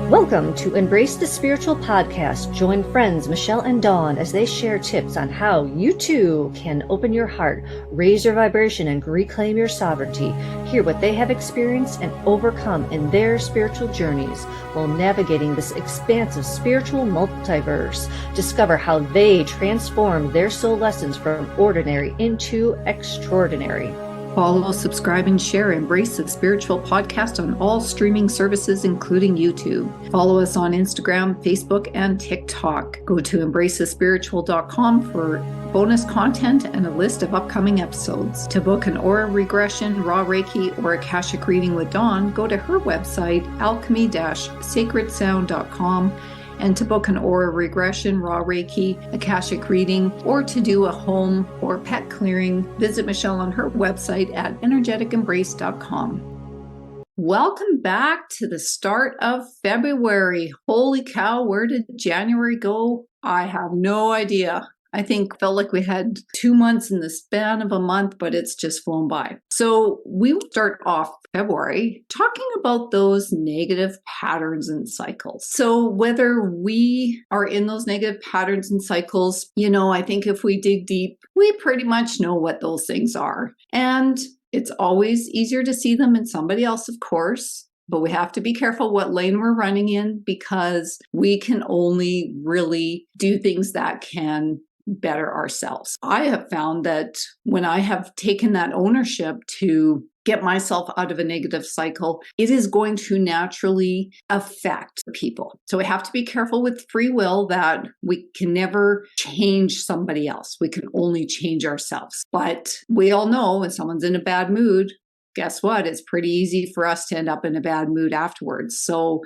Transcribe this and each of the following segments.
Welcome to Embrace the Spiritual Podcast. Join friends Michelle and Dawn as they share tips on how you too can open your heart, raise your vibration, and reclaim your sovereignty. Hear what they have experienced and overcome in their spiritual journeys while navigating this expansive spiritual multiverse. Discover how they transform their soul lessons from ordinary into extraordinary. Follow, subscribe, and share Embrace the Spiritual Podcast on all streaming services, including YouTube. Follow us on Instagram, Facebook, and TikTok. Go to embracethespiritual.com for bonus content and a list of upcoming episodes. To book an aura regression, raw Reiki, or Akashic reading with Dawn, go to her website, alchemy-sacredsound.com. And to book an aura regression, raw Reiki, Akashic reading, or to do a home or pet clearing, visit Michelle on her website at energetisembrace.com. Welcome back to the start of February. Holy cow, where did January go? I have no idea. I think felt like we had 2 months in the span of a month, but it's just flown by. So we will start off February talking about those negative patterns and cycles. So whether we are in those negative patterns and cycles, I think if we dig deep, we pretty much know what those things are. And it's always easier to see them in somebody else, of course. But we have to be careful what lane we're running in, because we can only really do things that can better ourselves. I have found that when I have taken that ownership to get myself out of a negative cycle, it is going to naturally affect people. So we have to be careful with free will that we can never change somebody else. We can only change ourselves. But we all know when someone's in a bad mood, guess what? It's pretty easy for us to end up in a bad mood afterwards. So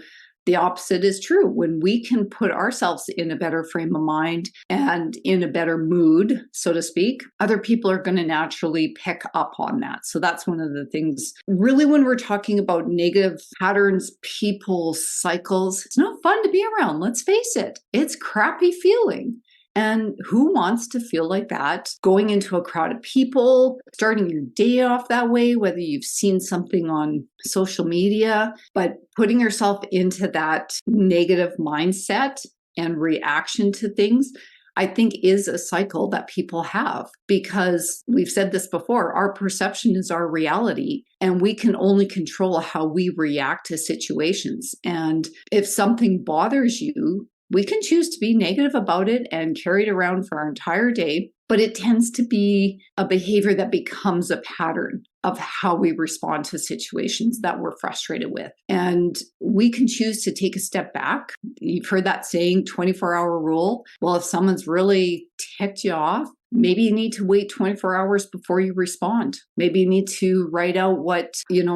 the opposite is true. When we can put ourselves in a better frame of mind and in a better mood, so to speak, other people are going to naturally pick up on that. So that's one of the things, really, when we're talking about negative patterns, people, cycles, it's not fun to be around. Let's face it. It's crappy feeling. And who wants to feel like that going into a crowd of people, starting your day off that way, whether you've seen something on social media, but putting yourself into that negative mindset and reaction to things, I think is a cycle that people have, because we've said this before, our perception is our reality, and we can only control how we react to situations. And if something bothers you, we can choose to be negative about it and carry it around for our entire day, but it tends to be a behavior that becomes a pattern of how we respond to situations that we're frustrated with. And we can choose to take a step back. You've heard that saying, 24-hour rule. Well, if someone's really ticked you off, maybe you need to wait 24 hours before you respond. Maybe you need to write out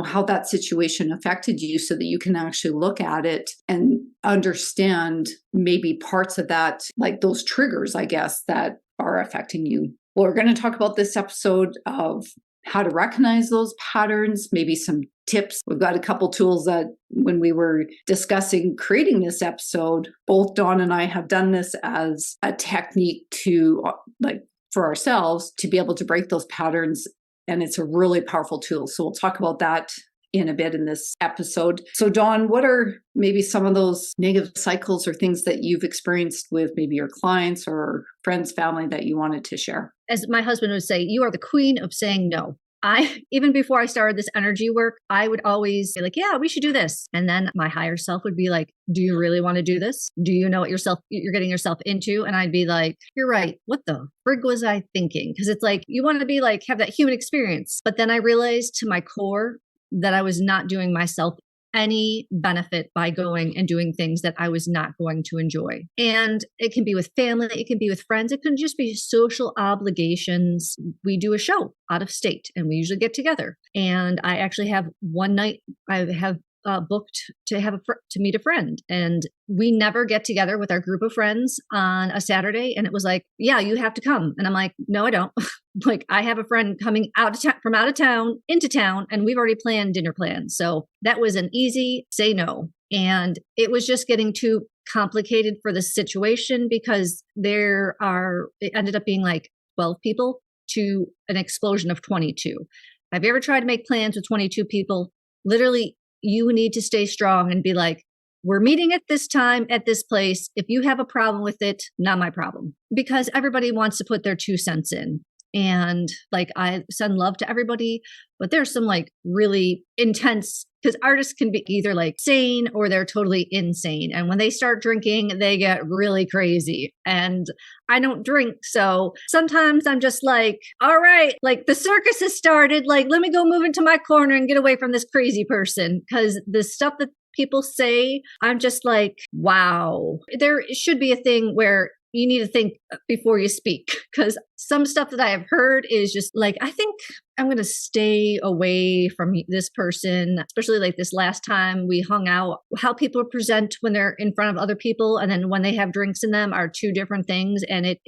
how that situation affected you so that you can actually look at it and understand maybe parts of that, like those triggers, I guess, that are affecting you. Well, we're going to talk about this episode of how to recognize those patterns, maybe some tips. We've got a couple tools that when we were discussing creating this episode, both Dawn and I have done this as a technique to for ourselves to be able to break those patterns. And it's a really powerful tool. So we'll talk about that in a bit in this episode. So Dawn, what are maybe some of those negative cycles or things that you've experienced with maybe your clients or friends, family that you wanted to share? As my husband would say, you are the queen of saying no. Even before I started this energy work, I would always be like, yeah, we should do this. And then my higher self would be like, do you really want to do this? Do you know what you're getting yourself into? And I'd be like, you're right. What the frig was I thinking? Because it's like, you want to be like, have that human experience. But then I realized to my core that I was not doing myself any benefit by going and doing things that I was not going to enjoy. And it can be with family, it can be with friends, it can just be social obligations. We do a show out of state and we usually get together. And I actually have one night I have booked to meet a friend, and we never get together with our group of friends on a Saturday. And it was like, yeah, you have to come. And I'm like, no, I don't. Like, I have a friend coming from out of town into town, and we've already planned dinner plans. So that was an easy say no. And it was just getting too complicated for the situation, because it ended up being like 12 people to an explosion of 22. Have you ever tried to make plans with 22 people? Literally, you need to stay strong and be like, we're meeting at this time at this place. If you have a problem with it, not my problem. Because everybody wants to put their 2 cents in. And like, I send love to everybody, but there's some like really intense, because artists can be either like sane or they're totally insane. And when they start drinking, they get really crazy. And I don't drink. So sometimes I'm just like, all right, like the circus has started. Like, let me go move into my corner and get away from this crazy person. Because the stuff that people say, I'm just like, wow. There should be a thing where you need to think before you speak, because some stuff that I have heard is just like, I think I'm going to stay away from this person, especially like this last time we hung out. How people present when they're in front of other people and then when they have drinks in them are two different things. And it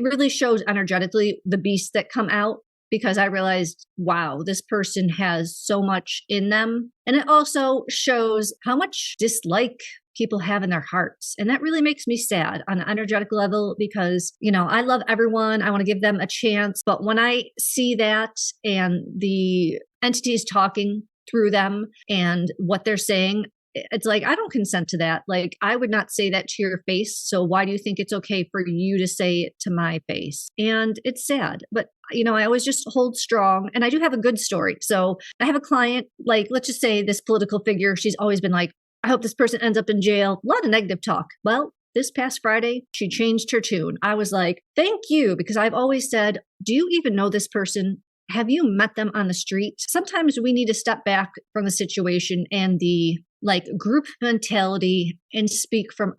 really shows energetically the beasts that come out, because I realized, wow, this person has so much in them. And it also shows how much dislike people have in their hearts. And that really makes me sad on an energetic level, because, I love everyone. I want to give them a chance. But when I see that and the entities talking through them and what they're saying, it's like, I don't consent to that. Like, I would not say that to your face. So why do you think it's okay for you to say it to my face? And it's sad. But I always just hold strong. And I do have a good story. So I have a client, like, let's just say this political figure, she's always been like, I hope this person ends up in jail. A lot of negative talk. Well, this past Friday, she changed her tune. I was like, thank you, because I've always said, do you even know this person? Have you met them on the street? Sometimes we need to step back from the situation and the group mentality and speak from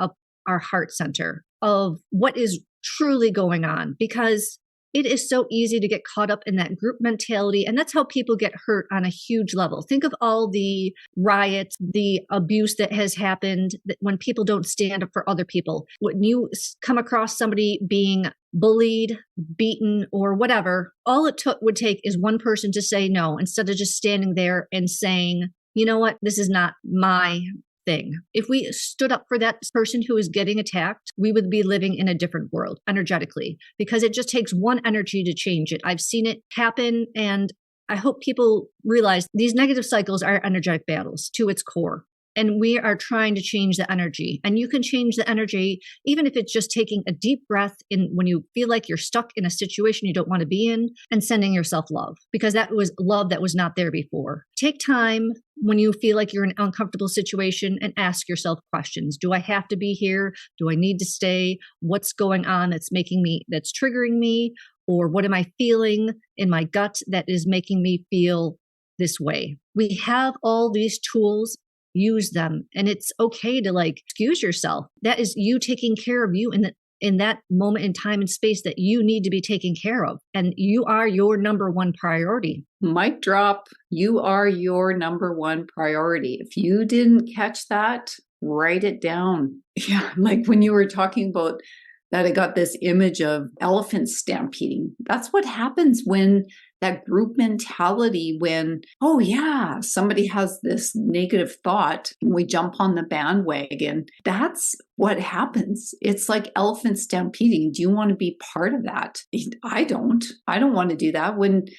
our heart center of what is truly going on, because it is so easy to get caught up in that group mentality. And that's how people get hurt on a huge level. Think of all the riots, the abuse that has happened when people don't stand up for other people. When you come across somebody being bullied, beaten, or whatever, all it would take is one person to say no, instead of just standing there and saying, you know what, this is not my thing. If we stood up for that person who is getting attacked, we would be living in a different world energetically, because it just takes one energy to change it. I've seen it happen, and I hope people realize these negative cycles are energetic battles to its core. And we are trying to change the energy. And you can change the energy, even if it's just taking a deep breath in when you feel like you're stuck in a situation you don't want to be in, and sending yourself love, because that was love that was not there before. Take time when you feel like you're in an uncomfortable situation and ask yourself questions. Do I have to be here? Do I need to stay? What's going on that's triggering me? Or what am I feeling in my gut that is making me feel this way? We have all these tools. Use them. And it's okay to excuse yourself. That is you taking care of you in that moment in time and space that you need to be taken care of. And you are your number one priority. Mic drop. You are your number one priority. If you didn't catch that, write it down. Yeah. Like when you were talking about that, I got this image of elephants stampeding. That's what happens when that group mentality, when, oh yeah, somebody has this negative thought, we jump on the bandwagon. That's what happens. It's like elephant stampeding. Do you want to be part of that? I don't want to do that.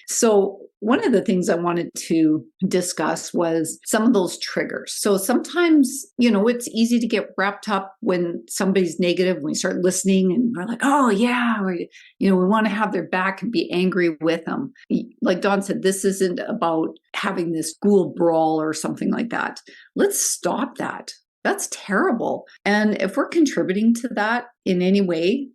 So one of the things I wanted to discuss was some of those triggers. So sometimes, it's easy to get wrapped up when somebody's negative, when we start listening and we're like, oh yeah, we want to have their back and be angry with them. Like Dawn said, this isn't about having this school brawl or something like that. Let's stop that. That's terrible. And if we're contributing to that in any way,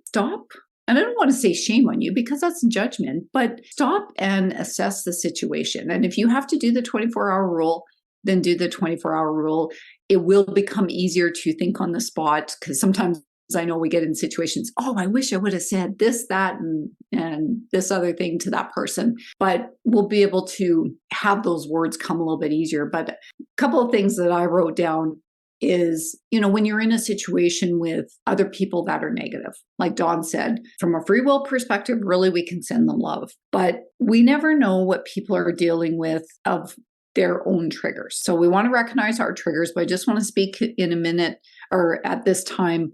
stop. And I don't want to say shame on you, because that's judgment, but stop and assess the situation. And if you have to do the 24-hour rule, then do the 24-hour rule. It will become easier to think on the spot, because sometimes I know we get in situations, oh, I wish I would have said this, that, and this other thing to that person. But we'll be able to have those words come a little bit easier. But a couple of things that I wrote down is, when you're in a situation with other people that are negative, like Dawn said, from a free will perspective, really, we can send them love. But we never know what people are dealing with of their own triggers. So we want to recognize our triggers, but I just want to speak in a minute or at this time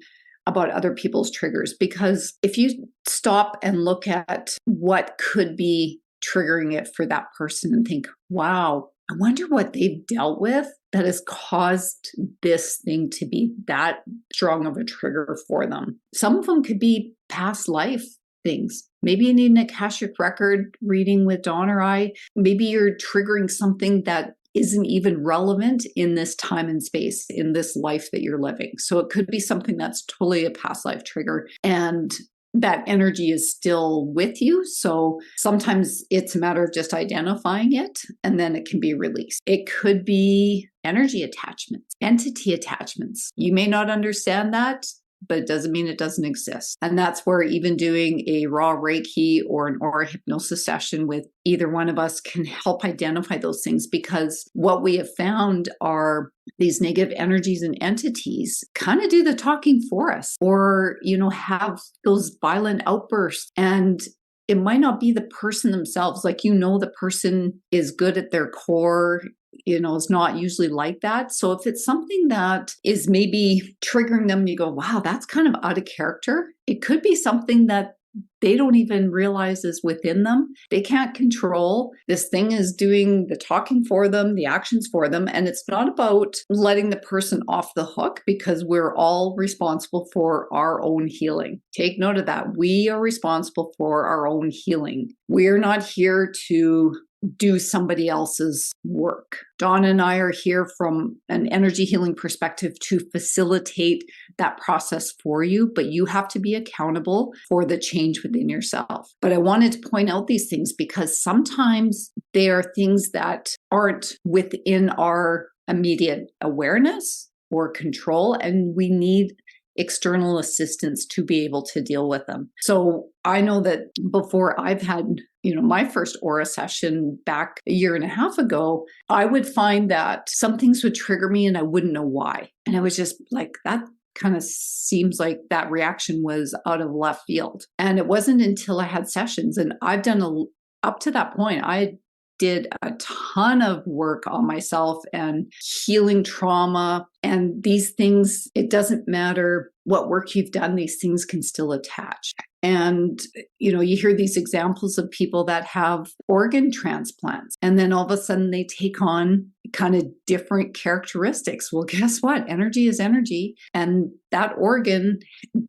about other people's triggers, because if you stop and look at what could be triggering it for that person and think, wow, I wonder what they've dealt with, that has caused this thing to be that strong of a trigger for them. Some of them could be past life things. Maybe you need an Akashic record reading with Dawn or I. Maybe you're triggering something that isn't even relevant in this time and space, in this life that you're living. So it could be something that's totally a past life trigger, and that energy is still with you. So sometimes it's a matter of just identifying it, and then it can be released. It could be energy attachments, entity attachments. You may not understand that, but it doesn't mean it doesn't exist. And that's where even doing a raw Reiki or an aura hypnosis session with either one of us can help identify those things, because what we have found are these negative energies and entities kind of do the talking for us, or, have those violent outbursts. And it might not be the person themselves. Like, the person is good at their core, is not usually like that. So if it's something that is maybe triggering them, you go, wow, that's kind of out of character. It could be something that they don't even realize is within them. They can't control. This thing is doing the talking for them, the actions for them. And it's not about letting the person off the hook, because we're all responsible for our own healing. Take note of that. We are responsible for our own healing. We're not here to do somebody else's work. Dawn and I are here from an energy healing perspective to facilitate that process for you, but you have to be accountable for the change within yourself. But I wanted to point out these things because sometimes they are things that aren't within our immediate awareness or control, and we need external assistance to be able to deal with them. So I know that before I've had, my first aura session back a year and a half ago, I would find that some things would trigger me and I wouldn't know why. And I was just like, that kind of seems like that reaction was out of left field. And it wasn't until I had sessions, and I've done up to that point, I did a ton of work on myself and healing trauma. And these things, it doesn't matter what work you've done, these things can still attach. And, you hear these examples of people that have organ transplants, and then all of a sudden they take on kind of different characteristics. Well, guess what? Energy is energy. And that organ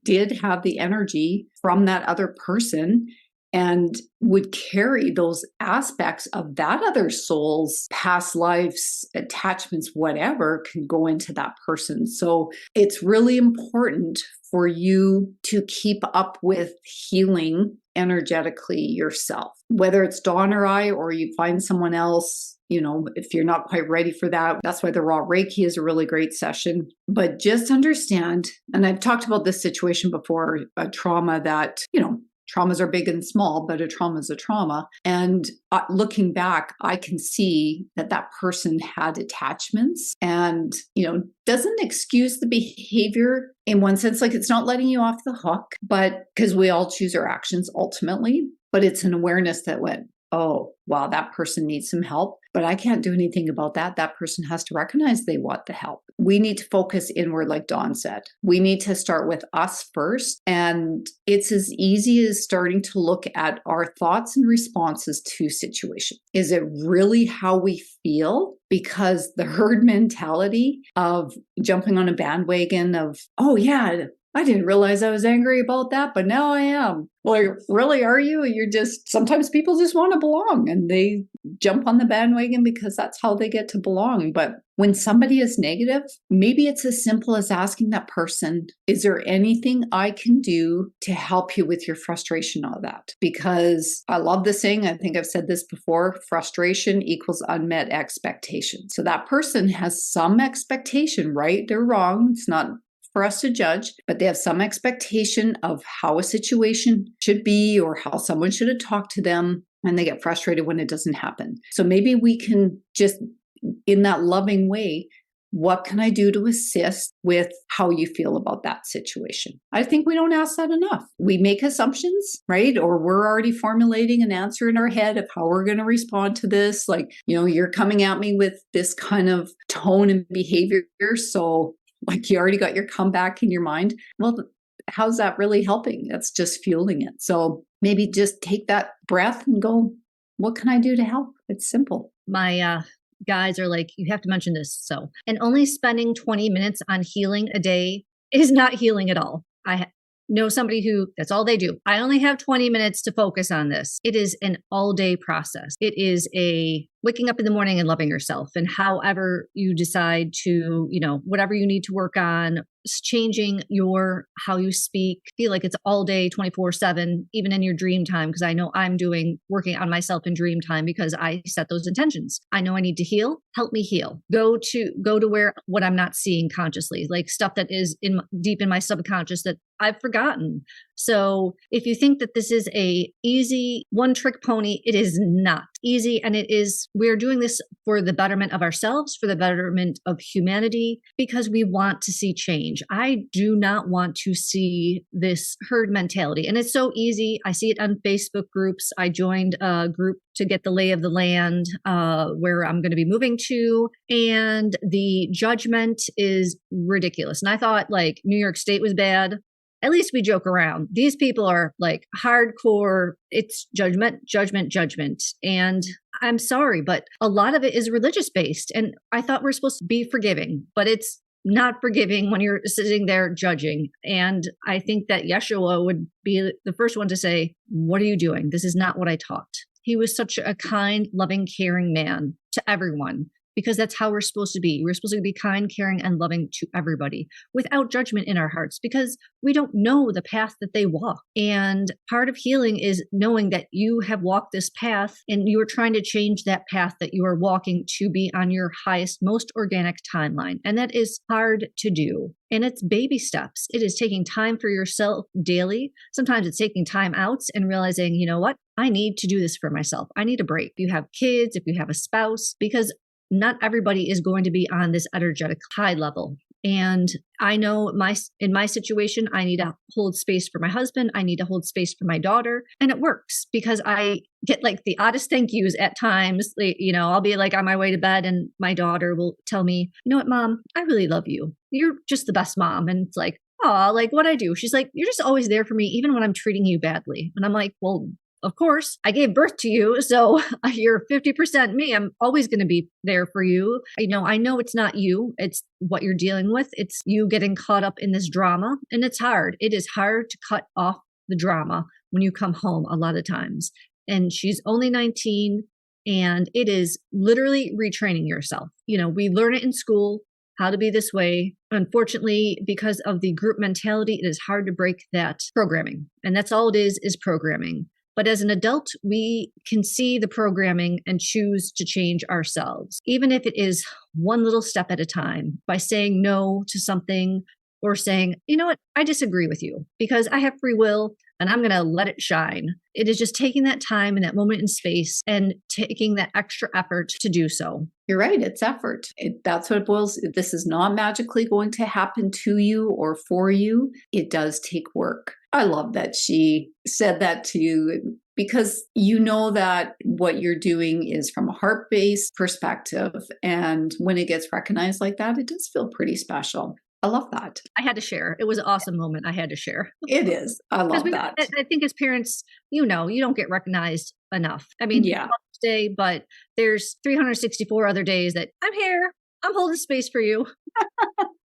did have the energy from that other person, and would carry those aspects of that other soul's past lives, attachments, whatever, can go into that person. So it's really important for you to keep up with healing energetically yourself, whether it's Dawn or I, or you find someone else. If you're not quite ready for that, that's why the raw Reiki is a really great session. But just understand, and I've talked about this situation before, a trauma that, traumas are big and small, but a trauma is a trauma. And looking back, I can see that person had attachments, and, doesn't excuse the behavior in one sense. Like, it's not letting you off the hook, but because we all choose our actions ultimately, but it's an awareness that went, oh, wow, that person needs some help, but I can't do anything about that. That person has to recognize they want the help. We need to focus inward, like Dawn said. We need to start with us first. And it's as easy as starting to look at our thoughts and responses to situations. Is it really how we feel? Because the herd mentality of jumping on a bandwagon of, oh yeah, I didn't realize I was angry about that, but now I am. Well, really, are you? Sometimes people just want to belong, and they jump on the bandwagon because that's how they get to belong. But when somebody is negative, maybe it's as simple as asking that person, is there anything I can do to help you with your frustration of that? Because I love the saying, I think I've said this before, frustration equals unmet expectation. So that person has some expectation, right? They're wrong. It's not for us to judge, but they have some expectation of how a situation should be or how someone should have talked to them, and they get frustrated when it doesn't happen. So maybe we can just, in that loving way, what can I do to assist with how you feel about that situation? I think we don't ask that enough. We make assumptions, right? Or we're already formulating an answer in our head of how we're going to respond to this. Like, you're coming at me with this kind of tone and behavior. So like, you already got your comeback in your mind. Well, how's that really helping? That's just fueling it. So maybe just take that breath and go, what can I do to help? It's simple. My guys are like, you have to mention this. So, and only spending 20 minutes on healing a day is not healing at all. I know somebody who that's all they do. I only have 20 minutes to focus on this. It is an all day process. It is a waking up in the morning and loving yourself, and however you decide to, whatever you need to work on, changing how you speak. Feel like it's all day 24/7, even in your dream time. Because I know I'm working on myself in dream time because I set those intentions. I know I need to heal. Help me heal. Go to where what I'm not seeing consciously, like stuff that is deep in my subconscious that I've forgotten. So if you think that this is a easy one trick pony, it is not easy. And we're doing this for the betterment of ourselves, for the betterment of humanity, because we want to see change. I do not want to see this herd mentality. And it's so easy. I see it on Facebook groups. I joined a group to get the lay of the land where I'm going to be moving to. And the judgment is ridiculous. And I thought like New York State was bad. At least we joke around. These people are like hardcore. It's judgment. And I'm sorry, but a lot of it is religious based. And I thought we're supposed to be forgiving, but it's not forgiving when you're sitting there judging. And I think that Yeshua would be the first one to say, what are you doing? This is not what I taught. He was such a kind, loving, caring man to everyone, because that's how we're supposed to be. We're supposed to be kind, caring, and loving to everybody without judgment in our hearts, because we don't know the path that they walk. And part of healing is knowing that you have walked this path and you are trying to change that path that you are walking to be on your highest, most organic timeline. And that is hard to do. And it's baby steps. It is taking time for yourself daily. Sometimes it's taking time out and realizing, you know what? I need to do this for myself. I need a break. If you have kids, if you have a spouse, because not everybody is going to be on this energetic high level. And I know in my situation, I need to hold space for my husband. I need to hold space for my daughter. And it works because I get like the oddest thank yous at times. I'll be like on my way to bed and my daughter will tell me, you know what, Mom, I really love you. You're just the best mom. And it's like, oh, like what I do. She's like, you're just always there for me, even when I'm treating you badly. And I'm like, well, of course, I gave birth to you, so you're 50% me. I'm always going to be there for you. I know it's not you. It's what you're dealing with. It's you getting caught up in this drama, and it's hard. It is hard to cut off the drama when you come home a lot of times. And she's only 19, and it is literally retraining yourself. We learn it in school, how to be this way. Unfortunately, because of the group mentality, it is hard to break that programming. And that's all it is programming. But as an adult, we can see the programming and choose to change ourselves, even if it is one little step at a time, by saying no to something or saying, you know what, I disagree with you because I have free will and I'm going to let it shine. It is just taking that time and that moment in space and taking that extra effort to do so. You're right. It's effort. That's what it boils. This is not magically going to happen to you or for you. It does take work. I love that she said that to you, because you know that what you're doing is from a heart-based perspective. And when it gets recognized like that, it does feel pretty special. I love that. I had to share. It was an awesome moment. I had to share. It is. I love that. I think as parents, you don't get recognized enough. I mean, yeah. Mother's Day, but there's 364 other days that I'm here. I'm holding space for you.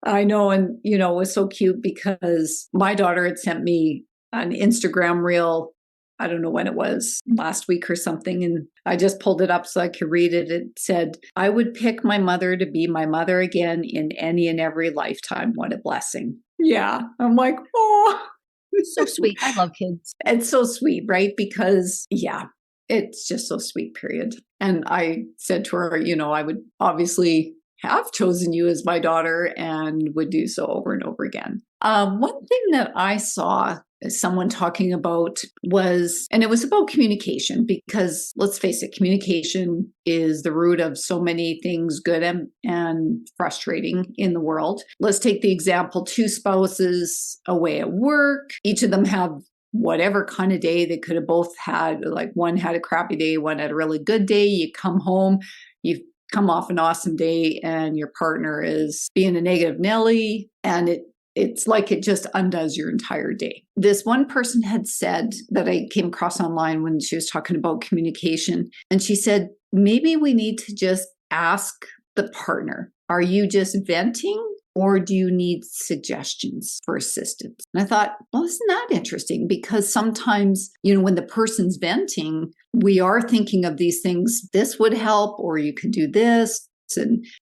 I know. And, it was so cute because my daughter had sent me an Instagram reel. I don't know when it was, last week or something. And I just pulled it up so I could read it. It said, I would pick my mother to be my mother again in any and every lifetime. What a blessing. Yeah. I'm like, oh. So sweet. I love kids. It's so sweet, right? Because, it's just so sweet, period. And I said to her, I would obviously have chosen you as my daughter and would do so over and over again. One thing that I saw someone talking about and it was about communication, because let's face it, communication is the root of so many things good and frustrating in the world. Let's take the example, two spouses away at work. Each of them have whatever kind of day they could have both had. Like one had a crappy day, one had a really good day. You come home, you've come off an awesome day, and your partner is being a negative Nelly, and it's like it just undoes your entire day. This one person had said that I came across online when she was talking about communication, and she said, maybe we need to just ask the partner, are you just venting or do you need suggestions for assistance? And I thought, well, isn't that interesting? Because sometimes, when the person's venting, we are thinking of these things, this would help, or you could do this.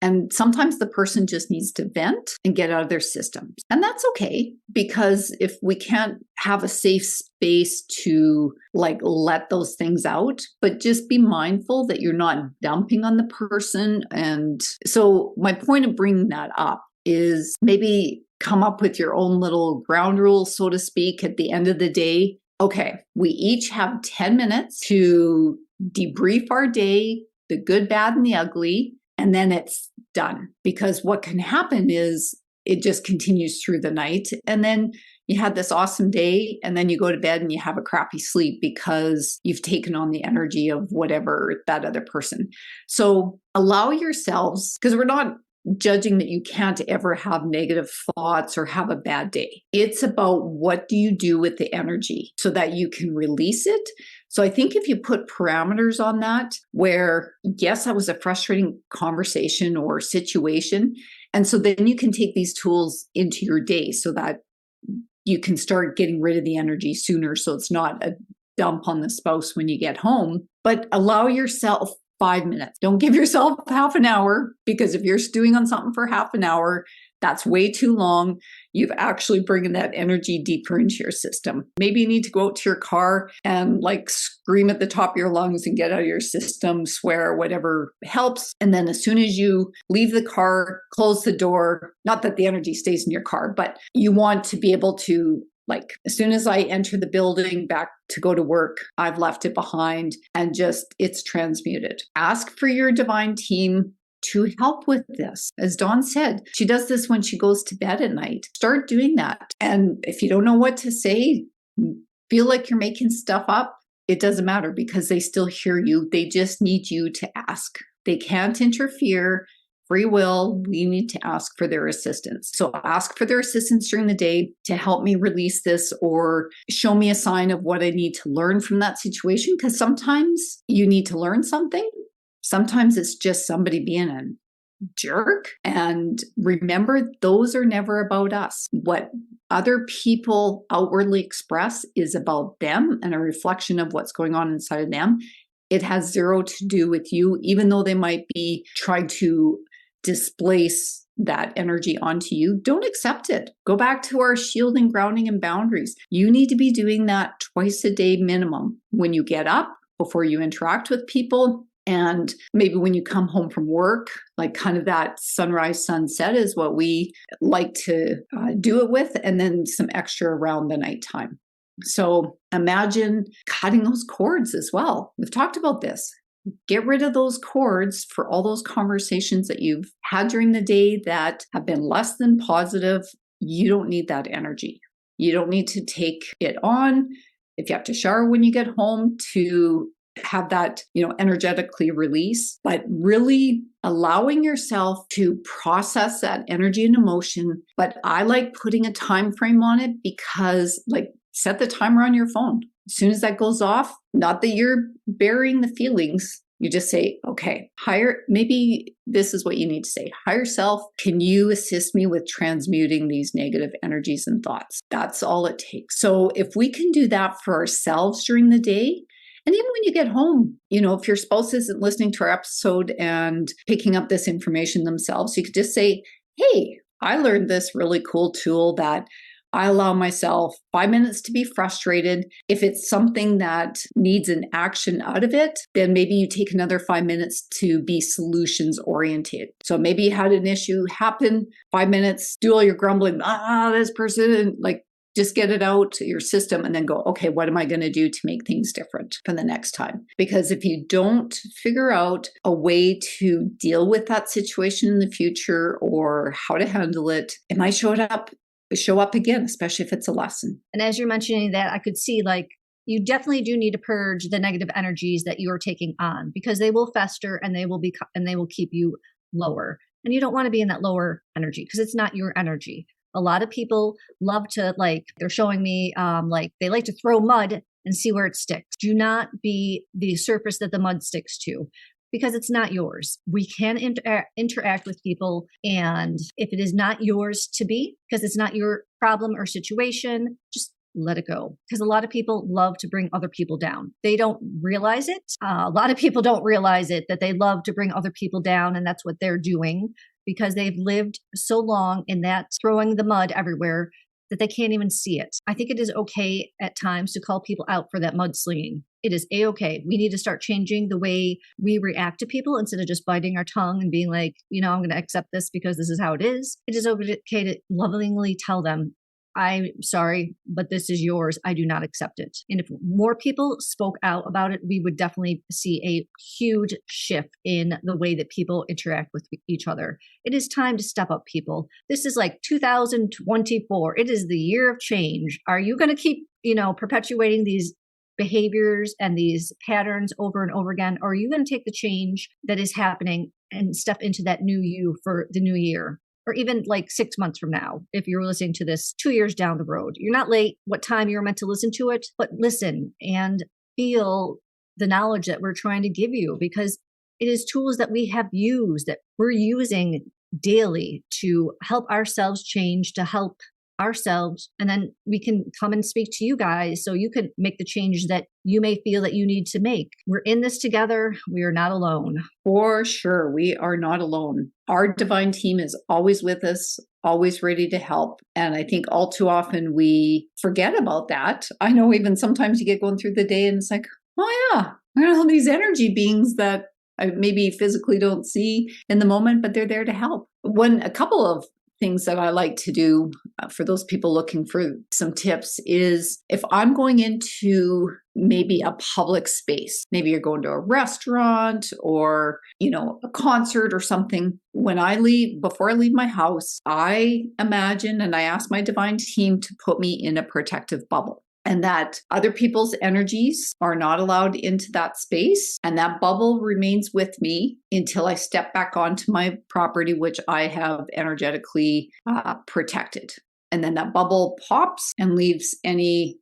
And sometimes the person just needs to vent and get out of their system. And that's okay, because if we can't have a safe space to let those things out, but just be mindful that you're not dumping on the person. And so my point of bringing that up is maybe come up with your own little ground rules, so to speak, at the end of the day. Okay, we each have 10 minutes to debrief our day, the good, bad, and the ugly. And then it's done, because what can happen is it just continues through the night. And then you had this awesome day, and then you go to bed and you have a crappy sleep because you've taken on the energy of whatever that other person. So allow yourselves, because we're not judging that you can't ever have negative thoughts or have a bad day. It's about what do you do with the energy so that you can release it. So I think if you put parameters on that, where yes, that was a frustrating conversation or situation. And so then you can take these tools into your day so that you can start getting rid of the energy sooner. So it's not a dump on the spouse when you get home, but allow yourself 5 minutes. Don't give yourself half an hour, because if you're stewing on something for half an hour, that's way too long. You've actually bringing that energy deeper into your system. Maybe you need to go out to your car and scream at the top of your lungs and get out of your system, swear, whatever helps. And then as soon as you leave the car, close the door, not that the energy stays in your car, but you want to be able to, as soon as I enter the building back to go to work, I've left it behind, and just it's transmuted. Ask for your divine team to help with this. As Dawn said, she does this when she goes to bed at night. Start doing that. And if you don't know what to say, feel like you're making stuff up, it doesn't matter, because they still hear you. They just need you to ask. They can't interfere. Free will, we need to ask for their assistance. So ask for their assistance during the day to help me release this, or show me a sign of what I need to learn from that situation. Because sometimes you need to learn something. Sometimes it's just somebody being a jerk. And remember, those are never about us. What other people outwardly express is about them and a reflection of what's going on inside of them. It has zero to do with you, even though they might be trying to displace that energy onto you. Don't accept it. Go back to our shielding, grounding, and boundaries. You need to be doing that twice a day minimum, when you get up, before you interact with people, and maybe when you come home from work. Kind of that sunrise, sunset is what we like to do it with, and then some extra around the nighttime. So imagine cutting those cords as well. We've talked about this. Get rid of those cords for all those conversations that you've had during the day that have been less than positive. You don't need that energy. You don't need to take it on. If you have to shower when you get home, to have that, energetically release, but really allowing yourself to process that energy and emotion. But I like putting a time frame on it, because set the timer on your phone. As soon as that goes off, not that you're burying the feelings, you just say, okay, maybe this is what you need to say. Higher self, can you assist me with transmuting these negative energies and thoughts? That's all it takes. So if we can do that for ourselves during the day, and even when you get home, if your spouse isn't listening to our episode and picking up this information themselves, you could just say, hey, I learned this really cool tool that I allow myself 5 minutes to be frustrated. If it's something that needs an action out of it, then maybe you take another 5 minutes to be solutions oriented. So maybe you had an issue happen, 5 minutes, do all your grumbling, this person, just get it out of your system, and then go, okay, what am I going to do to make things different for the next time? Because if you don't figure out a way to deal with that situation in the future, or how to handle it, it might show up again, especially if it's a lesson. And as you're mentioning that, I could see you definitely do need to purge the negative energies that you're taking on, because they will fester and they will keep you lower. And you don't want to be in that lower energy, because it's not your energy. A lot of people love to, they're showing me, they like to throw mud and see where it sticks. Do not be the surface that the mud sticks to. because it's not yours. We can interact with people. And if it is not yours to be, because it's not your problem or situation, just let it go. Because a lot of people love to bring other people down. They don't realize it. A lot of people don't realize it, that they love to bring other people down. And that's what they're doing because they've lived so long in that throwing the mud everywhere that they can't even see it. I think it is okay at times to call people out for that mudslinging. It is a-okay. We need to start changing the way we react to people instead of just biting our tongue and being like, I'm going to accept this because this is how it is. It is okay to lovingly tell them, I'm sorry, but this is yours. I do not accept it. And if more people spoke out about it, we would definitely see a huge shift in the way that people interact with each other. It is time to step up, people. This is like 2024. It is the year of change. Are you going to keep, perpetuating these behaviors and these patterns over and over again? Or are you going to take the change that is happening and step into that new you for the new year? Or even like 6 months from now, if you're listening to this 2 years down the road. You're not late what time you're meant to listen to it, but listen and feel the knowledge that we're trying to give you, because it is tools that we have used, that we're using daily to help ourselves change, to help ourselves. And then we can come and speak to you guys so you can make the change that you may feel that you need to make. We're in this together. We are not alone. For sure. We are not alone. Our divine team is always with us, always ready to help. And I think all too often we forget about that. I know even sometimes you get going through the day and it's like, oh yeah, there are all these energy beings that I maybe physically don't see in the moment, but they're there to help. A couple of things that I like to do for those people looking for some tips is if I'm going into maybe a public space, maybe you're going to a restaurant or, a concert or something. Before I leave my house, I imagine and I ask my divine team to put me in a protective bubble. And that other people's energies are not allowed into that space. And that bubble remains with me until I step back onto my property, which I have energetically protected. And then that bubble pops and leaves any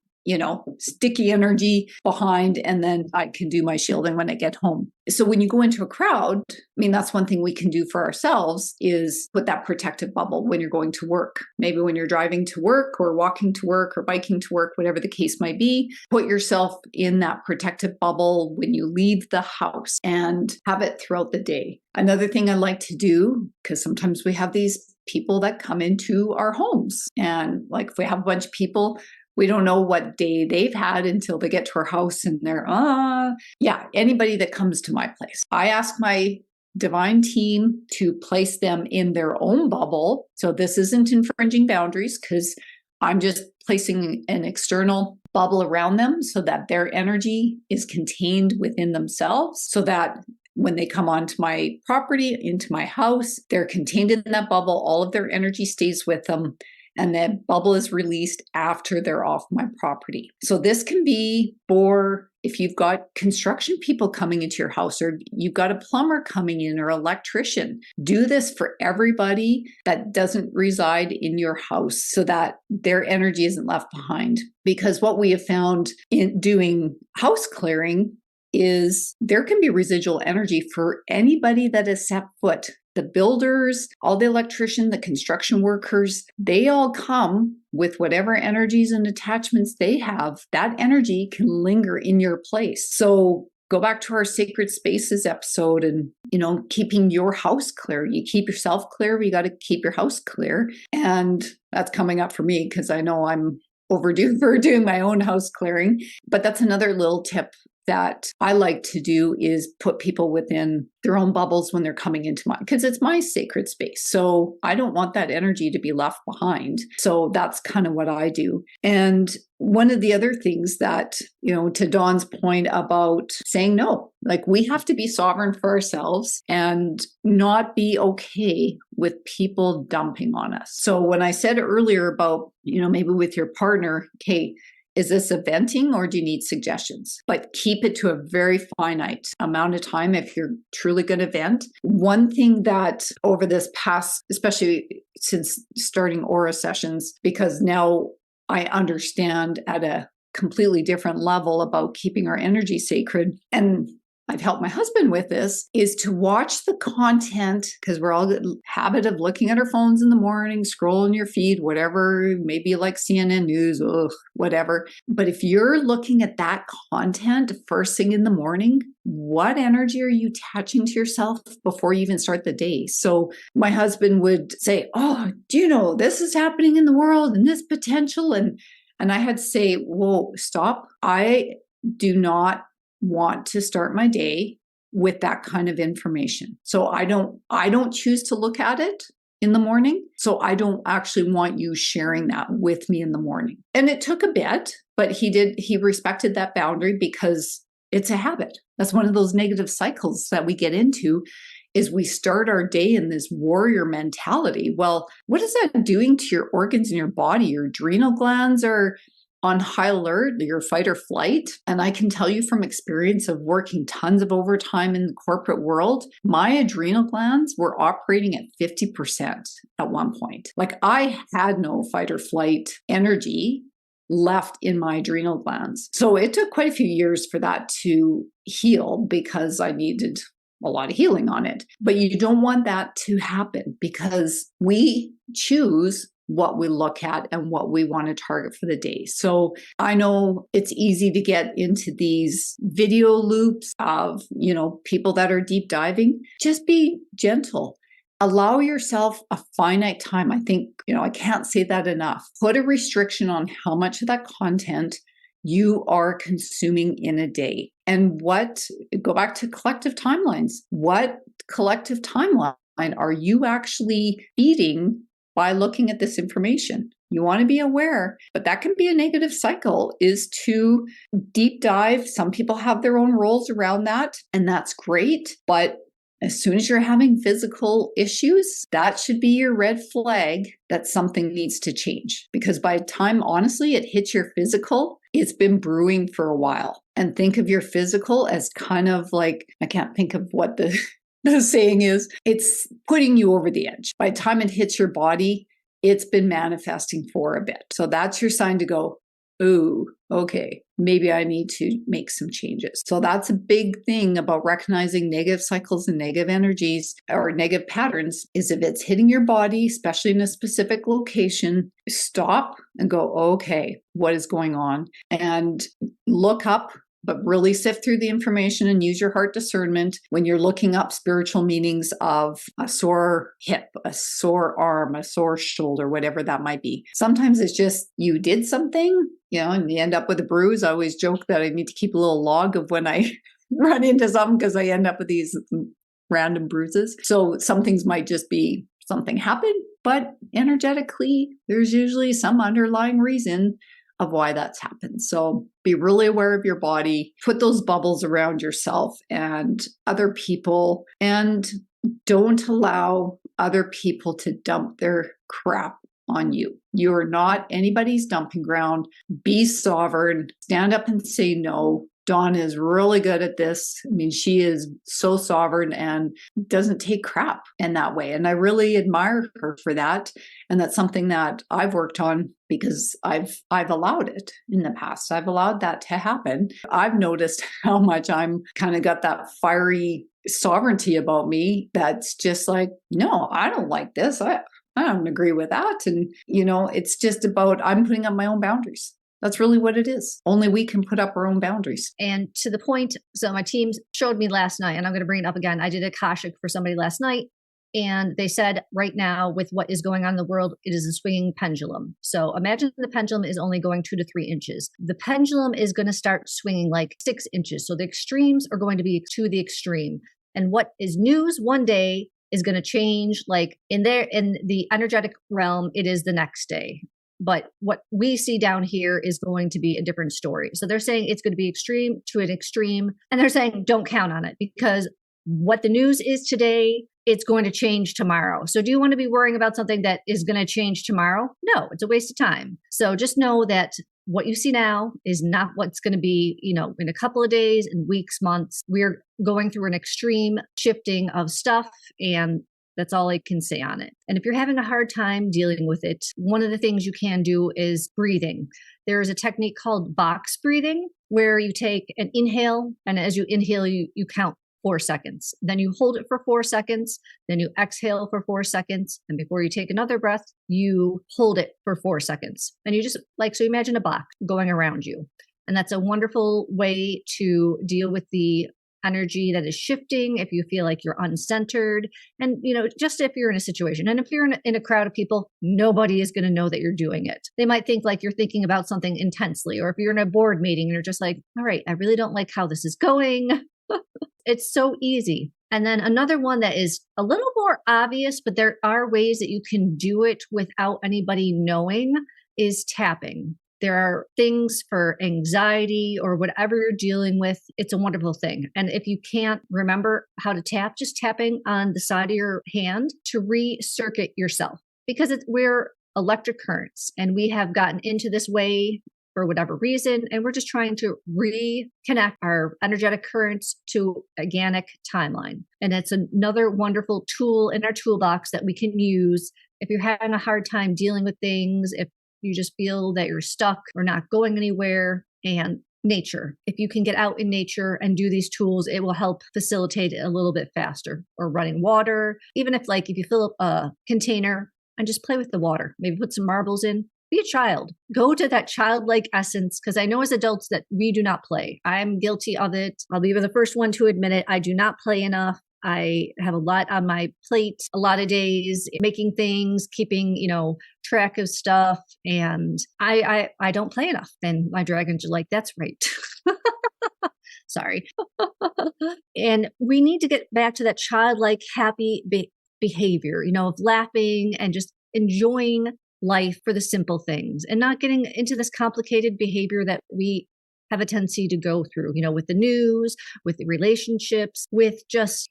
sticky energy behind, and then I can do my shielding when I get home. So when you go into a crowd, that's one thing we can do for ourselves is put that protective bubble when you're going to work. Maybe when you're driving to work or walking to work or biking to work, whatever the case might be, put yourself in that protective bubble when you leave the house and have it throughout the day. Another thing I like to do, because sometimes we have these people that come into our homes, and like if we have a bunch of people, we don't know what day they've had until they get to our house and they're, anybody that comes to my place. I ask my divine team to place them in their own bubble. So this isn't infringing boundaries because I'm just placing an external bubble around them so that their energy is contained within themselves, so that when they come onto my property, into my house, they're contained in that bubble. All of their energy stays with them. And that bubble is released after they're off my property. So this can be for if you've got construction people coming into your house, or you've got a plumber coming in or electrician. Do this for everybody that doesn't reside in your house so that their energy isn't left behind. Because what we have found in doing house clearing is there can be residual energy for anybody that has set foot. The builders, all the electricians, the construction workers, they all come with whatever energies and attachments they have. That energy can linger in your place. So go back to our sacred spaces episode and, keeping your house clear. You keep yourself clear, you got to keep your house clear. And that's coming up for me because I know I'm overdue for doing my own house clearing. But that's another little tip that I like to do is put people within their own bubbles when they're coming into mine, because it's my sacred space. So I don't want that energy to be left behind. So that's kind of what I do. And one of the other things that, to Dawn's point about saying no, like we have to be sovereign for ourselves and not be okay with people dumping on us. So when I said earlier about, maybe with your partner, okay, is this a venting or do you need suggestions? But keep it to a very finite amount of time if you're truly going to vent. One thing that over this past, especially since starting Aura sessions, because now I understand at a completely different level about keeping our energy sacred. And I've helped my husband with this, is to watch the content, because we're all in the habit of looking at our phones in the morning, scrolling your feed, whatever, maybe like CNN News, whatever. But if you're looking at that content first thing in the morning, what energy are you attaching to yourself before you even start the day? So my husband would say, oh, do you know this is happening in the world and this potential? And I had to say, whoa, stop. I do not want to start my day with that kind of information. So I don't choose to look at it in the morning. So I don't actually want you sharing that with me in the morning. And it took a bit, but he respected that boundary because it's a habit. That's one of those negative cycles that we get into, is we start our day in this warrior mentality. Well, what is that doing to your organs in your body? Your adrenal glands are on high alert, your fight or flight. And I can tell you from experience of working tons of overtime in the corporate world, my adrenal glands were operating at 50% at one point. Like I had no fight or flight energy left in my adrenal glands. So it took quite a few years for that to heal because I needed a lot of healing on it. But you don't want that to happen because we choose what we look at and what we want to target for the day. So I know it's easy to get into these video loops of, people that are deep diving. Just be gentle. Allow yourself a finite time. I think, I can't say that enough. Put a restriction on how much of that content you are consuming in a day. And go back to collective timelines. What collective timeline are you actually feeding by looking at this information? You want to be aware, but that can be a negative cycle, is to deep dive. Some people have their own rules around that, and that's great. But as soon as you're having physical issues, that should be your red flag that something needs to change. Because by the time, honestly, it hits your physical, it's been brewing for a while. And think of your physical as kind of like, I can't think of what the saying is, it's putting you over the edge. By the time it hits your body, it's been manifesting for a bit. So that's your sign to go, ooh, okay, maybe I need to make some changes. So that's a big thing about recognizing negative cycles and negative energies or negative patterns, is if it's hitting your body, especially in a specific location, stop and go, okay, what is going on? And look up, but really sift through the information and use your heart discernment when you're looking up spiritual meanings of a sore hip, a sore arm, a sore shoulder, whatever that might be. Sometimes it's just you did something, and you end up with a bruise. I always joke that I need to keep a little log of when I run into something because I end up with these random bruises. So some things might just be something happened, but energetically, there's usually some underlying reason of why that's happened. So be really aware of your body, put those bubbles around yourself and other people, and don't allow other people to dump their crap on you. You are not anybody's dumping ground. Be sovereign. Stand up and say no. Dawn is really good at this. I mean, she is so sovereign and doesn't take crap in that way. And I really admire her for that. And that's something that I've worked on because I've allowed it in the past. I've allowed that to happen. I've noticed how much I'm kind of got that fiery sovereignty about me that's just like, no, I don't like this. I don't agree with that. And, it's just about I'm putting up my own boundaries. That's really what it is. Only we can put up our own boundaries. And to the point, so my team showed me last night, and I'm going to bring it up again. I did a Akashic for somebody last night, and they said right now with what is going on in the world, it is a swinging pendulum. So imagine the pendulum is only going 2 to 3 inches. The pendulum is going to start swinging like 6 inches. So the extremes are going to be to the extreme. And what is news one day is going to change. Like in the energetic realm, it is the next day. But what we see down here is going to be a different story. So they're saying it's going to be extreme to an extreme. And they're saying don't count on it because what the news is today, it's going to change tomorrow. So do you want to be worrying about something that is going to change tomorrow? No, it's a waste of time. So just know that what you see now is not what's going to be, in a couple of days, in weeks, months. We're going through an extreme shifting of stuff, and That's all I can say on it. And if you're having a hard time dealing with it, one of the things you can do is breathing. There is a technique called box breathing where you take an inhale, and as you inhale, you count 4 seconds. Then you hold it for 4 seconds. Then you exhale for 4 seconds. And before you take another breath, you hold it for 4 seconds. And you just so imagine a box going around you. And that's a wonderful way to deal with the energy that is shifting if you feel like you're uncentered. And, just if you're in a situation, and if you're in a crowd of people, nobody is going to know that you're doing it. They might think like you're thinking about something intensely, or if you're in a board meeting and you're just like, all right, I really don't like how this is going. It's so easy. And then another one that is a little more obvious, but there are ways that you can do it without anybody knowing, is tapping. There are things for anxiety or whatever you're dealing with. It's a wonderful thing. And if you can't remember how to tap, just tapping on the side of your hand to recircuit yourself, because we're electric currents and we have gotten into this way for whatever reason. And we're just trying to reconnect our energetic currents to organic timeline. And it's another wonderful tool in our toolbox that we can use if you're having a hard time dealing with things, if you just feel that you're stuck or not going anywhere. And nature, if you can get out in nature and do these tools, it will help facilitate it a little bit faster. Or running water, even if you fill up a container and just play with the water, maybe put some marbles in. Be a child. Go to that childlike essence, because I know as adults that we do not play. I'm guilty of it. I'll be the first one to admit it. I do not play enough. I have a lot on my plate, a lot of days making things, keeping, track of stuff. And I don't play enough. And my dragons are like, that's right. Sorry. And we need to get back to that childlike, happy behavior, of laughing and just enjoying life for the simple things and not getting into this complicated behavior that we have a tendency to go through, with the news, with the relationships, with just,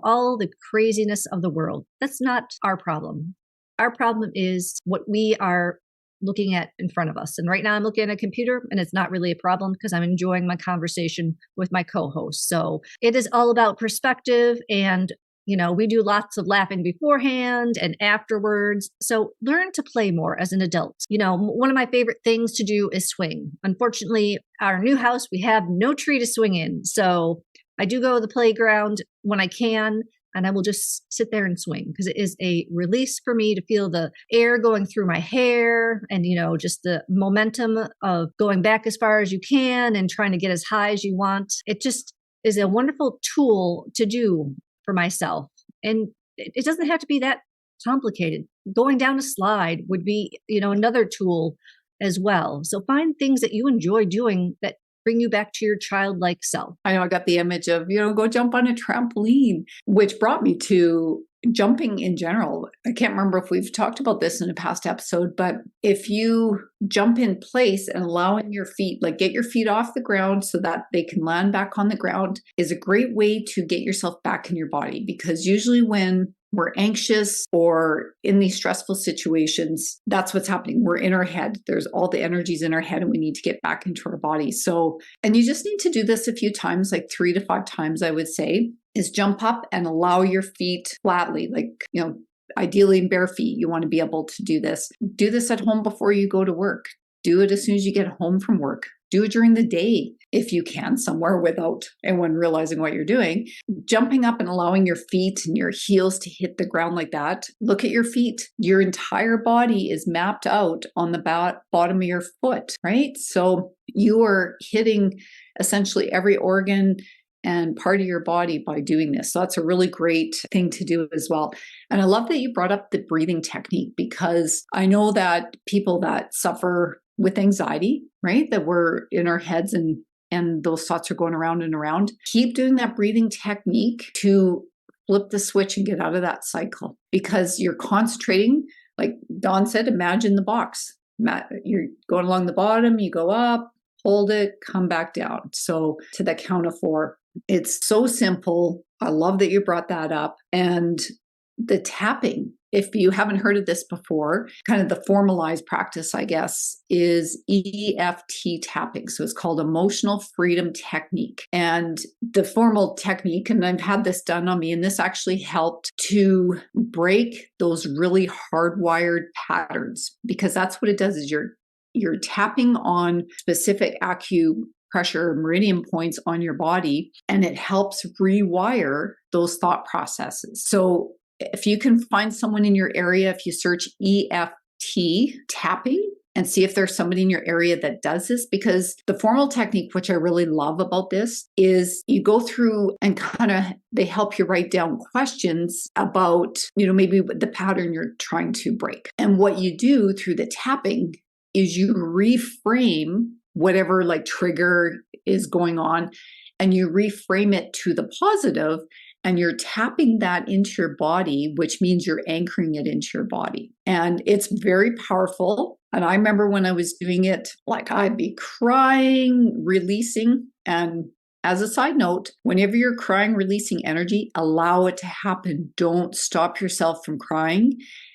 all the craziness of the world. That's not our problem. Our problem is what we are looking at in front of us. And right now I'm looking at a computer and it's not really a problem because I'm enjoying my conversation with my co-host. So it is all about perspective, and we do lots of laughing beforehand and afterwards. So learn to play more as an adult. One of my favorite things to do is swing. Unfortunately, our new house, we have no tree to swing in. So I do go to the playground when I can, and I will just sit there and swing because it is a release for me to feel the air going through my hair and, just the momentum of going back as far as you can and trying to get as high as you want. It just is a wonderful tool to do for myself. And it doesn't have to be that complicated. Going down a slide would be, another tool as well. So find things that you enjoy doing that bring you back to your childlike self. I know I got the image of, go jump on a trampoline, which brought me to jumping in general. I can't remember if we've talked about this in a past episode, but if you jump in place and allowing your feet, get your feet off the ground so that they can land back on the ground, is a great way to get yourself back in your body. Because usually when we're anxious or in these stressful situations, that's what's happening. We're in our head. There's all the energies in our head and we need to get back into our body. So, and you just need to do this a few times, 3 to 5 times, I would say, is jump up and allow your feet flatly, ideally in bare feet. You want to be able to do this. Do this at home before you go to work. Do it as soon as you get home from work. Do it during the day if you can, somewhere without anyone realizing what you're doing. Jumping up and allowing your feet and your heels to hit the ground like that. Look at your feet. Your entire body is mapped out on the bottom of your foot, right? So you are hitting essentially every organ and part of your body by doing this. So that's a really great thing to do as well. And I love that you brought up the breathing technique, because I know that people that suffer with anxiety, right, that we're in our heads and those thoughts are going around and around, keep doing that breathing technique to flip the switch and get out of that cycle, because you're concentrating, like Dawn said, imagine the box. You're going along the bottom, you go up, hold it, come back down. So to the count of 4. It's so simple. I love that you brought that up. And the tapping. If you haven't heard of this before, kind of the formalized practice, I guess, is EFT tapping. So it's called Emotional Freedom Technique. And the formal technique, and I've had this done on me, and this actually helped to break those really hardwired patterns, because that's what it does is you're tapping on specific acupressure meridian points on your body, and it helps rewire those thought processes. So if you can find someone in your area, if you search EFT tapping and see if there's somebody in your area that does this, because the formal technique, which I really love about this, is you go through and kind of, they help you write down questions about, maybe the pattern you're trying to break. And what you do through the tapping is you reframe whatever like trigger is going on, and you reframe it to the positive, and you're tapping that into your body, which means you're anchoring it into your body. And it's very powerful. And I remember when I was doing it, like I'd be crying, releasing. And as a side note, whenever you're crying, releasing energy, allow it to happen. Don't stop yourself from crying.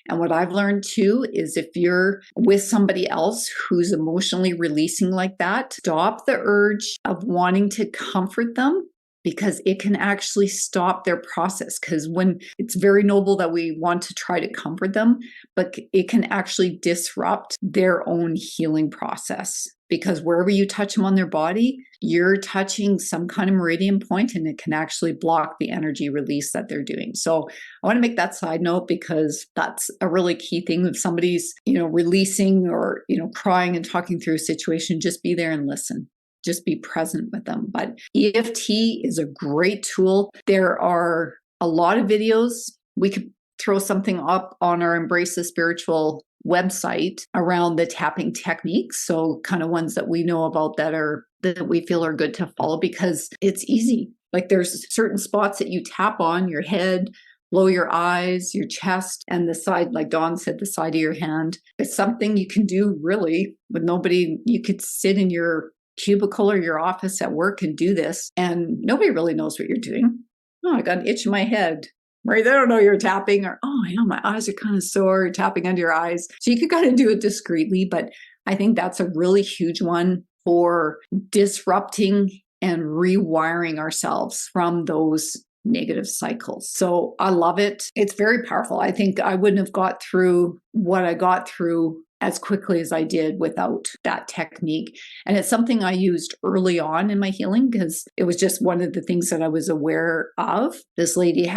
And what I've learned too is if you're with somebody else who's emotionally releasing like that, stop the urge of wanting to comfort them, because it can actually stop their process. Because when it's very noble that we want to try to comfort them, but it can actually disrupt their own healing process. Because wherever you touch them on their body, you're touching some kind of meridian point, and it can actually block the energy release that they're doing. So I want to make that side note, because that's a really key thing. If somebody's, releasing or, crying and talking through a situation, just be there and listen. Just be present with them. But EFT is a great tool. There are a lot of videos. We could throw something up on our Embrace the Spiritual website around the tapping techniques. So kind of ones that we know about that we feel are good to follow, because it's easy. Like there's certain spots that you tap on your head, below your eyes, your chest, and the side, like Dawn said, the side of your hand. It's something you can do really with nobody. You could sit in your cubicle or your office at work and do this, and nobody really knows what you're doing. Oh, I got an itch in my head. Right? They don't know you're tapping, or, oh, my eyes are kind of sore, tapping under your eyes. So you can kind of do it discreetly, but I think that's a really huge one for disrupting and rewiring ourselves from those negative cycles. So I love it. It's very powerful. I think I wouldn't have got through what I got through as quickly as I did without that technique. And it's something I used early on in my healing, because it was just one of the things that I was aware of. This lady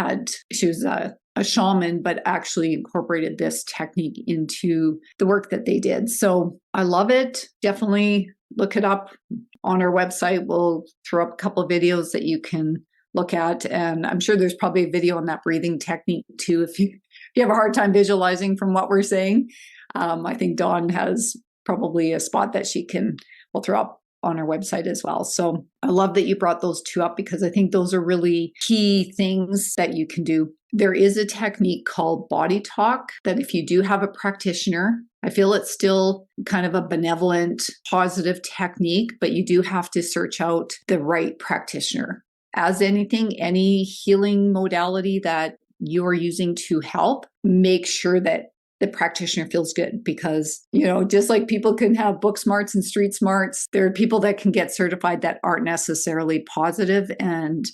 she was a shaman, but actually incorporated this technique into the work that they did. So I love it. Definitely look it up on our website. We'll throw up a couple of videos that you can look at. And I'm sure there's probably a video on that breathing technique too, if you have a hard time visualizing from what we're saying. I think Dawn has probably a spot that we'll throw up on our website as well. So I love that you brought those two up, because I think those are really key things that you can do. There is a technique called body talk that if you do have a practitioner, I feel it's still kind of a benevolent, positive technique, but you do have to search out the right practitioner. As anything, any healing modality that you're using to help, make sure that the practitioner feels good, because, just like people can have book smarts and street smarts, there are people that can get certified that aren't necessarily positive and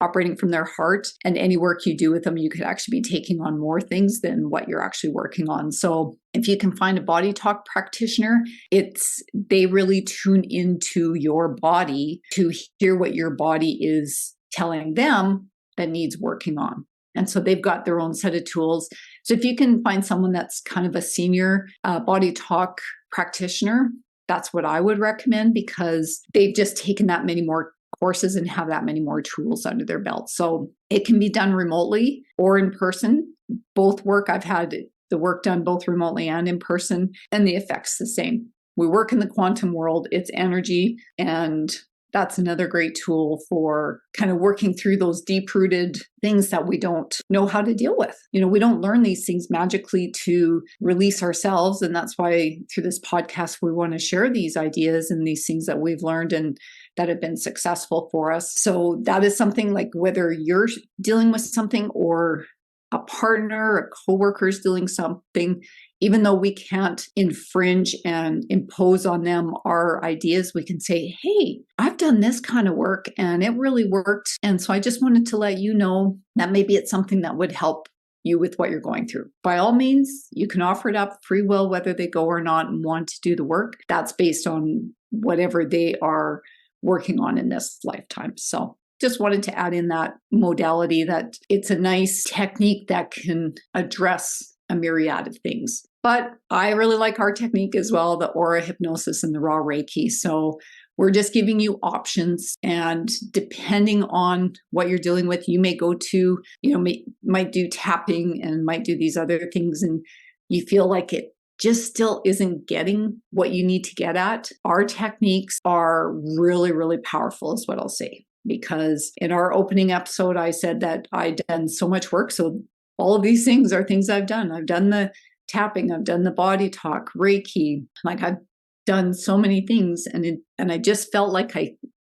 operating from their heart. And any work you do with them, you could actually be taking on more things than what you're actually working on. So if you can find a body talk practitioner, they really tune into your body to hear what your body is telling them that needs working on. And so they've got their own set of tools. So if you can find someone that's kind of a senior body talk practitioner, that's what I would recommend, because they've just taken that many more courses and have that many more tools under their belt. So it can be done remotely or in person. Both work. I've had the work done both remotely and in person, and the effect's the same. We work in the quantum world. It's energy, and that's another great tool for kind of working through those deep-rooted things that we don't know how to deal with. We don't learn these things magically to release ourselves. And that's why through this podcast, we want to share these ideas and these things that we've learned and that have been successful for us. So that is something, like whether you're dealing with something or a partner, a coworker is doing something, even though we can't infringe and impose on them our ideas, we can say, hey, I've done this kind of work and it really worked. And so I just wanted to let you know that maybe it's something that would help you with what you're going through. By all means, you can offer it up free will, whether they go or not and want to do the work. That's based on whatever they are working on in this lifetime. So just wanted to add in that modality, that it's a nice technique that can address a myriad of things. But I really like our technique as well, the aura hypnosis and the raw Reiki. So we're just giving you options, and depending on what you're dealing with, you may go to, might do tapping and might do these other things, and you feel like it just still isn't getting what you need to get at. Our techniques are really, really powerful, is what I'll say. Because in our opening episode, I said that I'd done so much work. So all of these things are things I've done. I've done the tapping, I've done the body talk, Reiki, like I've done so many things. And I just felt like I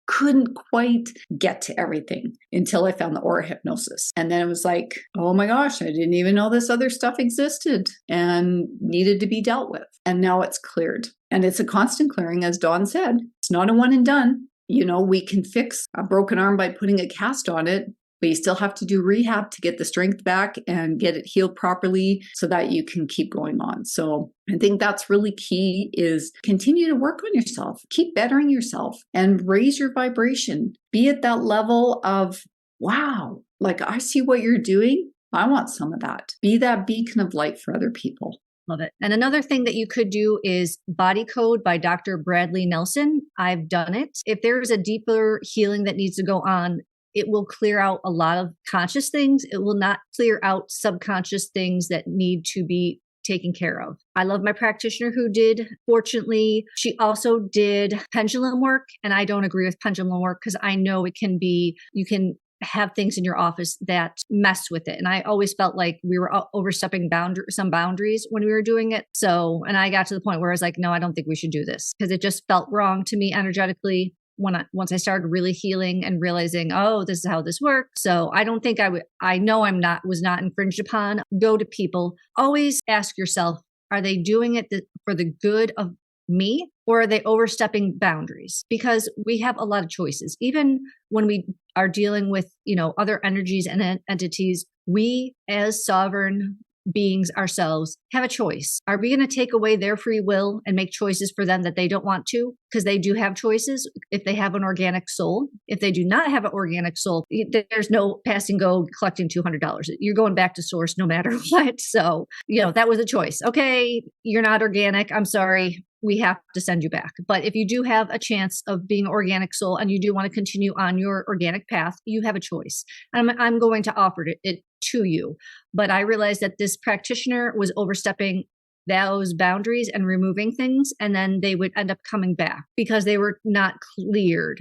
couldn't quite get to everything until I found the aura hypnosis. And then it was like, oh my gosh, I didn't even know this other stuff existed and needed to be dealt with. And now it's cleared. And it's a constant clearing, as Dawn said. It's not a one and done. We can fix a broken arm by putting a cast on it, but you still have to do rehab to get the strength back and get it healed properly so that you can keep going on. So I think that's really key, is continue to work on yourself, keep bettering yourself and raise your vibration. Be at that level of, wow, like I see what you're doing. I want some of that. Be that beacon of light for other people. Love it. And another thing that you could do is Body Code by Dr. Bradley Nelson. I've done it. If there is a deeper healing that needs to go on, it will clear out a lot of conscious things. It will not clear out subconscious things that need to be taken care of. I love my practitioner who did. Fortunately, she also did pendulum work. And I don't agree with pendulum work because I know it can be, you can have things in your office that mess with it. And I always felt like we were overstepping some boundaries when we were doing it. So, and I got to the point where I was like, no, I don't think we should do this, because it just felt wrong to me energetically once I started really healing and realizing, oh, this is how this works. So I don't think I know was not infringed upon. Go to people. Always ask yourself, are they doing it for the good of me, or are they overstepping boundaries? Because we have a lot of choices. Even when we are dealing with, other energies and entities, we as sovereign beings ourselves have a choice. Are we going to take away their free will and make choices for them that they don't want to? Because they do have choices if they have an organic soul. If they do not have an organic soul, there's no pass and go collecting $200. You're going back to source no matter what. So, that was a choice. Okay, you're not organic. I'm sorry. We have to send you back. But if you do have a chance of being an organic soul and you do want to continue on your organic path, you have a choice. I'm going to offer it to you. But I realized that this practitioner was overstepping those boundaries and removing things, and then they would end up coming back because they were not cleared.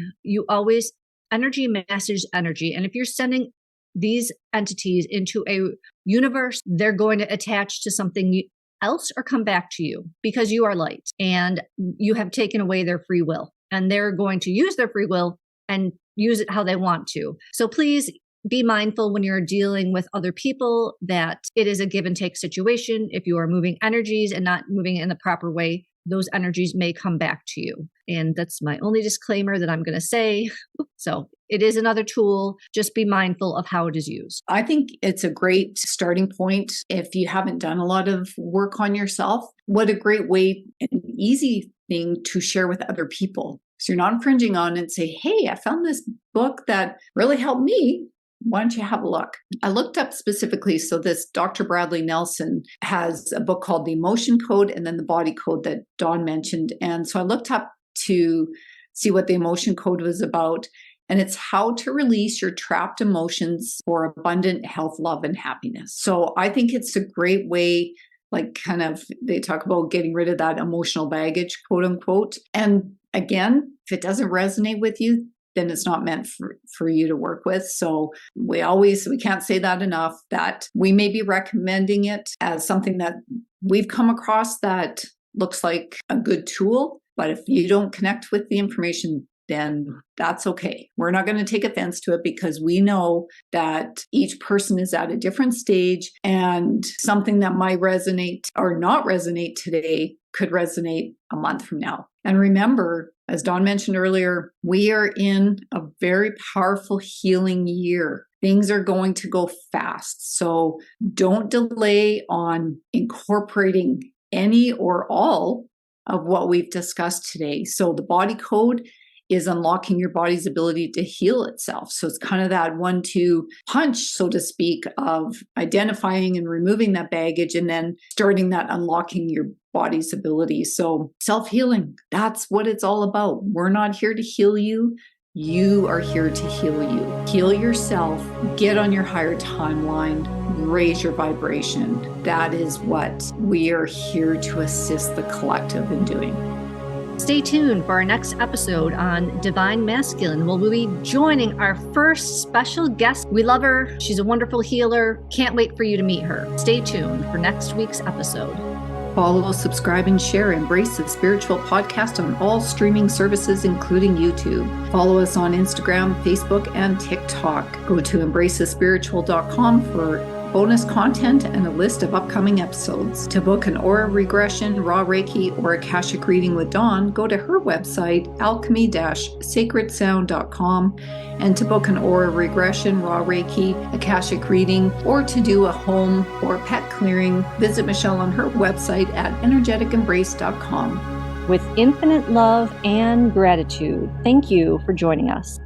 Energy messages energy. And if you're sending these entities into a universe, they're going to attach to something else or come back to you because you are light and you have taken away their free will, and they're going to use their free will and use it how they want to. So please be mindful when you're dealing with other people that it is a give and take situation. If you are moving energies and not moving it in the proper way, those energies may come back to you. And that's my only disclaimer that I'm going to say. So it is another tool. Just be mindful of how it is used. I think it's a great starting point if you haven't done a lot of work on yourself. What a great way, an easy thing to share with other people. So you're not infringing on it and say, hey, I found this book that really helped me. Why don't you have a look? I looked up specifically. So this Dr. Bradley Nelson has a book called The Emotion Code and then the Body Code that Dawn mentioned. And so I looked up to see what the Emotion Code was about. And it's how to release your trapped emotions for abundant health, love, and happiness. So I think it's a great way, like kind of, they talk about getting rid of that emotional baggage, quote unquote. And again, if it doesn't resonate with you, then it's not meant for you to work with. So we can't say that enough, that we may be recommending it as something that we've come across that looks like a good tool. But if you don't connect with the information, then that's okay. We're not going to take offense to it because we know that each person is at a different stage, and something that might resonate or not resonate today could resonate a month from now. And remember, as Dawn mentioned earlier, we are in a very powerful healing year. Things are going to go fast. So don't delay on incorporating any or all of what we've discussed today. So the body code is unlocking your body's ability to heal itself. So it's kind of that 1-2 punch, so to speak, of identifying and removing that baggage and then starting that unlocking your body's ability. So self-healing, that's what it's all about. We're not here to heal you. You are here to heal you. Heal yourself, get on your higher timeline, raise your vibration. That is what we are here to assist the collective in doing. Stay tuned for our next episode on Divine Masculine. We'll be joining our first special guest. We love her. She's a wonderful healer. Can't wait for you to meet her. Stay tuned for next week's episode. Follow, subscribe, and share Embrace the Spiritual podcast on all streaming services, including YouTube. Follow us on Instagram, Facebook, and TikTok. Go to embracethespiritual.com for bonus content and a list of upcoming episodes. To book an aura regression, raw Reiki, or Akashic reading with Dawn, go to her website, alchemy-sacredsound.com. And to book an aura regression, raw Reiki, Akashic reading, or to do a home or pet clearing, visit Michelle on her website at energeticembrace.com. With infinite love and gratitude, thank you for joining us.